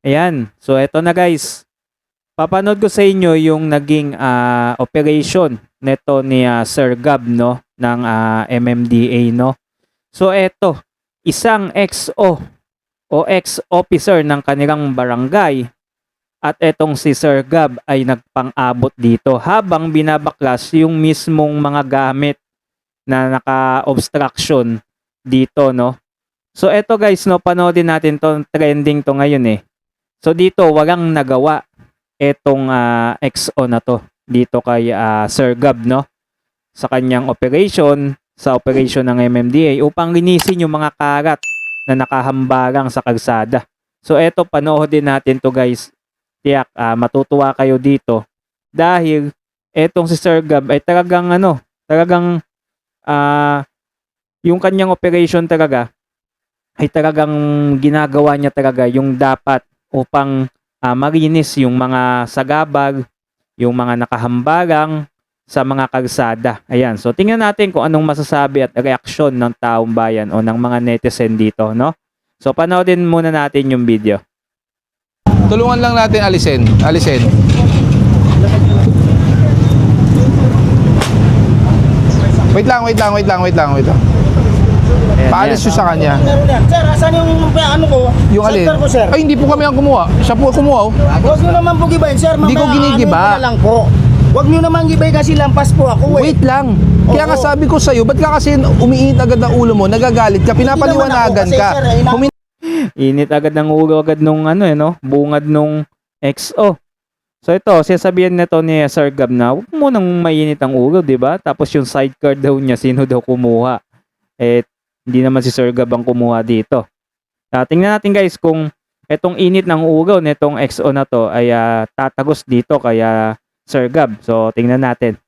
Ayan. So eto na guys. Papanood ko sa inyo yung naging operation neto ni Sir Gab no ng MMDA no. So eto, isang XO o ex-officer ng kanilang barangay at etong si Sir Gab ay nagpang-abot dito habang binabaklas yung mismong mga gamit na naka-obstruction dito no. So eto guys no, panoodin natin to, trending to ngayon eh. So dito walang nagawa etong XO na to dito kay Sir Gab no sa kanyang operation, sa operation ng MMDA upang linisin yung mga karat na nakahambarang sa kalsada. So eto, panoodin natin to guys. Tiyak matutuwa kayo dito dahil etong si Sir Gab ay talagang talagang yung kanyang operation talaga ay talagang ginagawa niya talaga yung dapat upang malinis yung mga sagabal, yung mga nakahambarang sa mga kalsada. Ayan, so tingnan natin kung anong masasabi at reaksyon ng taong bayan o ng mga netizen dito, no? So panoodin muna natin yung video. Tulungan lang natin alisin. Wait lang. Ayan, Paalis nyo sa kanya. Sir, asan yung ano ko? Yung alin? Center ko, sir. Ay, hindi po kami ang kumuha. Siya po kumuha. Huwag nyo naman po gibayin, sir. Hindi ko ginigiba. Ano na lang po. Huwag nyo naman gibay kasi lampas po ako eh. Wait lang. Kaya nga Oo. sabi ko sa'yo, ba't ka kasi umiinit agad ang ulo mo, nagagalit ka, pinapaliwanagan Hindi ka. naman ako kasi, sir, Init agad ng ulo agad nung bungad nung XO. So ito, sinasabihan nito ni Sir Gab na huwag mo nang mainit ang ulo, di ba? Tapos yung sidecar daw niya, sino daw kumuha? Eh, hindi naman si Sir Gab ang kumuha dito. Tingnan natin guys kung etong init ng ulo nitong XO na to ay tatagos dito kaya Sir Gab. So tingnan natin.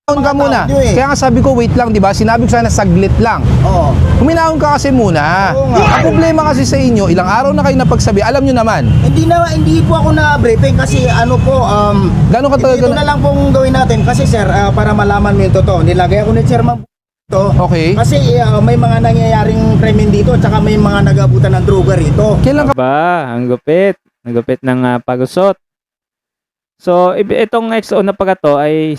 Huminahon ka muna. Tao nyo eh. Kaya nga sabi ko, wait lang, di ba? Sinabi ko sana saglit lang. Oo. Huminahon ka kasi muna. Oo nga. Ang problema kasi sa inyo, ilang araw na kayo napagsabi, alam nyo naman. Hindi po ako na-briefing kasi ano po, Gano'n ka talaga ito na lang pong gawin natin kasi sir, para malaman mo yung totoo. Nilagay ako ni Chairman to. Okay. Kasi may mga nangyayaring krimen dito at saka may mga nag-abutan ng droga rito. Kailan ka Aba, ang gupit. Ang gupit ng pagusot. So, itong XO na pagkato ay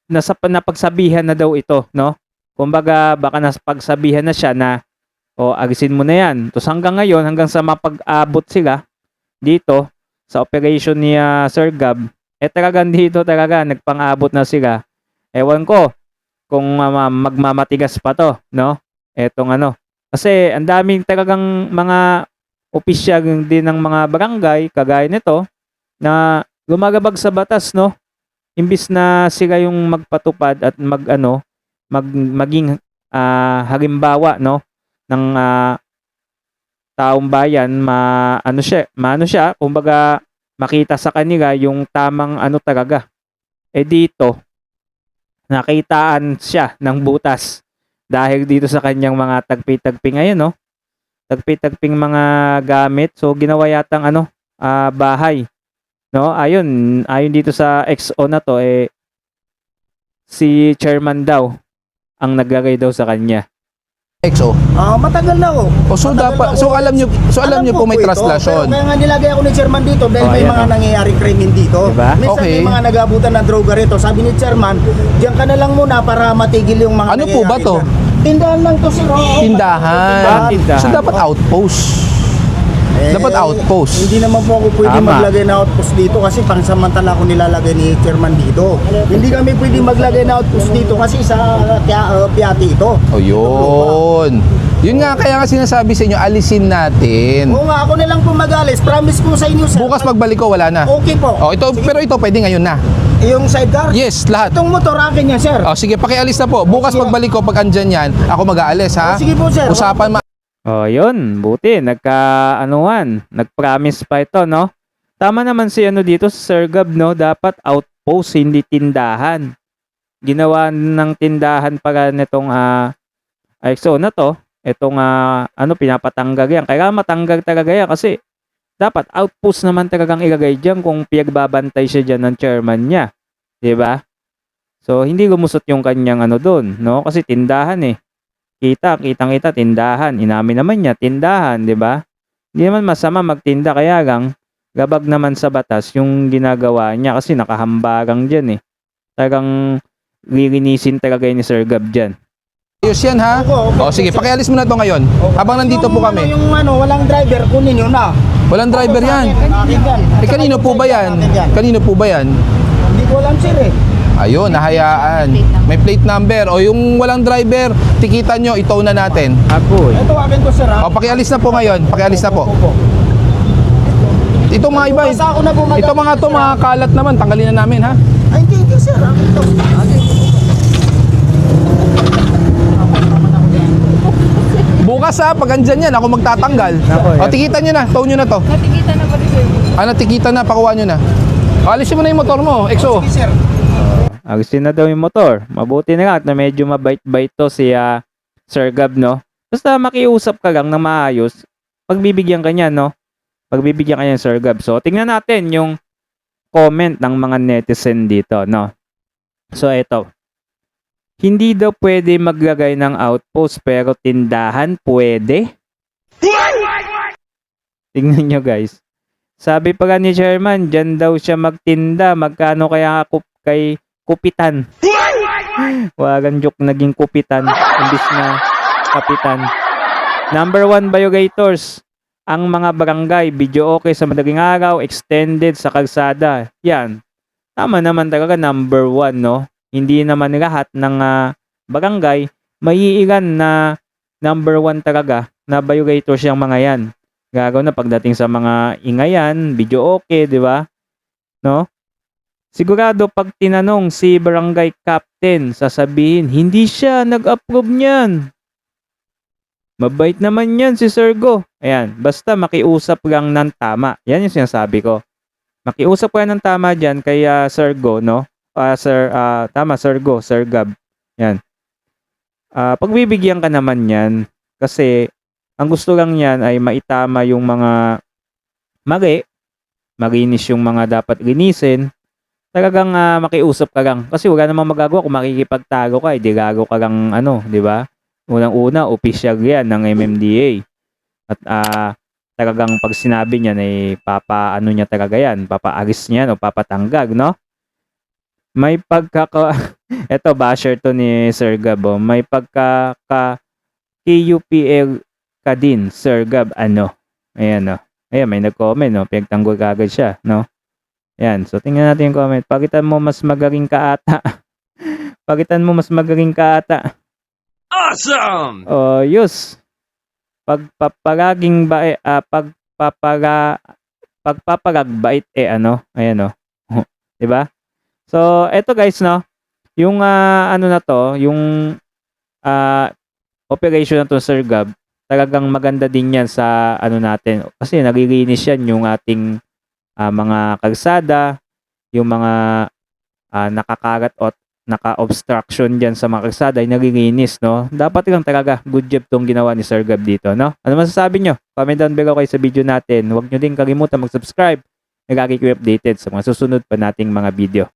napagsabihan na daw ito, no? Kumbaga, baka napagsabihan na siya na alisin mo na yan. Tapos hanggang ngayon, hanggang sa mapag-abot sila dito sa operation ni Sir Gab, talagang dito talaga, nagpang-abot na sila. Ewan ko kung magmamatigas pa to, no? Etong Kasi ang daming talagang mga opisyal din ng mga barangay, kagaya nito, na lumagabag sa batas, no? Imbis na sila yung magpatupad at maging halimbawa no ng taong bayan maano siya kumbaga makita sa kanila yung tamang talaga dito nakitaan siya ng butas dahil dito sa kanyang mga tagpi-tagping ngayon no tagpi-tagping mga gamit so ginawa yatang bahay. No, ayon dito sa XO na to si chairman daw ang naglagay daw sa kanya. XO? Matagal na ako. Alam nyo po may ito. traslasyon. Kaya nga nilagay ako ni Chairman dito dahil may ayan, mga nangyayaring krimen dito. Diba? Minsan Okay. may mga nag-abutan ng droga rito. Sabi ni Chairman, diyan ka na lang muna para matigil yung mga Ano po ba to? dyan. Tindahan lang to sir. Tindahan. Tindahan. So dapat outpost. Dapat outpost. Hindi naman po ako pwede Tama. maglagay na outpost dito kasi pangsamantala ako nilalagay ni Chairman dito. Hindi kami pwede maglagay na outpost dito kasi sa Piati ito. O yun. Yun nga, kaya nga sinasabi sa inyo, alisin natin. Oo nga, ako na lang po mag-alis. Promise ko sa inyo sir. Bukas pagbalik ko, wala na. Okay po. Pero ito pwede ngayon na. Yung sidecar? Yes, lahat. Itong motor akin yan sir. Sige, pakialis na po. Bukas pagbalik ko, pag andyan yan, ako mag-aalis, ha? Sige po sir. Usapan Yun, buti nagpromise pa ito, no? Tama naman si dito si Sir Gab, no? Dapat outpost, hindi tindahan. Ginawa ng tindahan para nitong XO na to, itong pinapatanggal yan. Kaya matanggal talaga yan kasi dapat outpost naman talagang ilagay diyan kung pinagbabantay siya diyan ng chairman niya, 'di ba? So hindi lumusot yung kanyang doon, no? Kasi tindahan eh. Kitang-kita tindahan. Inamin naman niya tindahan, 'di ba? Hindi naman masama magtinda, kaya lang gabag naman sa batas yung ginagawa niya kasi nakahambagang diyan eh. Talagang lilinisin talaga ni Sir Gab diyan. Ayos yan ha? O sige, pakialis mo na to ngayon. Habang nandito po kami. Yung walang driver, kunin nyo na. Walang driver yan. Akin yan. Eh kanino po ba yan? Akin yan. Kanino po ba yan? Hindi ko alam sir eh. Ayun, nahayaan. May plate number. O yung walang driver, tikitan nyo, itow na natin. Ako eh. Ito akin ko sir ha. O pakialis na po ngayon. Pakialis na po. Opo. Itong mga iba, Basta ako na bumagamit, ito mga to, sir, mga kalat naman. Tanggalin na namin ha. Ay hindi sir. Akin to. Bukas ha, pag andyan yan, ako magtatanggal. Nako, O yan. tikitan nyo na, tow nyo na to. Natikita na ba rin yun? Tikitan na, pakuha nyo na. Alisin mo na yung motor mo, EXO. Sige sir. Alisin na daw yung motor. Mabuti na nga at na medyo mabait-bait to si Sir Gab, no? Basta makiusap ka lang na maayos, pagbibigyan ka niya, no? Pagbibigyan ka niya ng Sir Gab. So, tingnan natin yung comment ng mga netizen dito, no? So, eto. Hindi daw pwede maglagay ng outpost pero tindahan pwede. Tingnan nyo guys. Sabi pa ni Chairman, dyan daw siya magtinda. Magkano kaya kay kupitan? Wagang joke, naging kupitan. Imbis na kapitan. Number 1 biogators. Ang mga barangay, video okay sa madaling araw, extended sa kalsada. Yan. Tama naman talaga, number 1, no? Hindi naman lahat ng barangay, may ilan na number 1 talaga na biogators yung mga yan. Gagaw na pagdating sa mga ingayan, video okay, di ba? No? Sigurado pag tinanong si barangay captain, sasabihin, hindi siya nag-approve niyan. Mabait naman yan si Sir Go. Ayan, basta makiusap lang ng tama. Yan yung sinasabi ko. Makiusap ka ng tama dyan kay Sir Go, no? Tama, Sir Go, Sir Gab. Yan. Pagbibigyan ka naman yan kasi ang gusto lang yan ay maitama yung mga mali, marinis yung mga dapat linisin. Talagang makiusap ka lang kasi wala namang magagawa kung makikipagtago ka, di gago ka lang di ba? Unang-una, official yan ng MMDA. At talagang pag sinabi niya ay niya talaga yan, papaalis niya o papatanggal, no? May eto basher to ni Sir Gab, oh. May KUPL ka din, Sir Gab, Ayan, oh. Ayan, may nag-comment, no? Pinagtanggol ka agad siya, no? Ayan, so tingnan natin yung comment. Pagitan mo mas magaling ka ata. Pagitan mo mas magaling ka ata. Awesome! Oh, yus. Pagpapalagbait ayan, oh. 'Di ba? So, eto guys, no. Yung na to, yung operation na to, Sir Gab, talagang maganda din yan sa natin. Kasi naglilinis yan yung ating mga kalsada, yung mga nakakagat o naka-obstruction dyan sa mga kalsada ay naglilinis, no? Dapat lang talaga good job tong ginawa ni Sir Gab dito, no? Ano masasabi nyo? Comment down below kayo sa video natin. Huwag nyo din kalimutan mag-subscribe. Lagi kayo updated sa mga susunod pa nating mga video.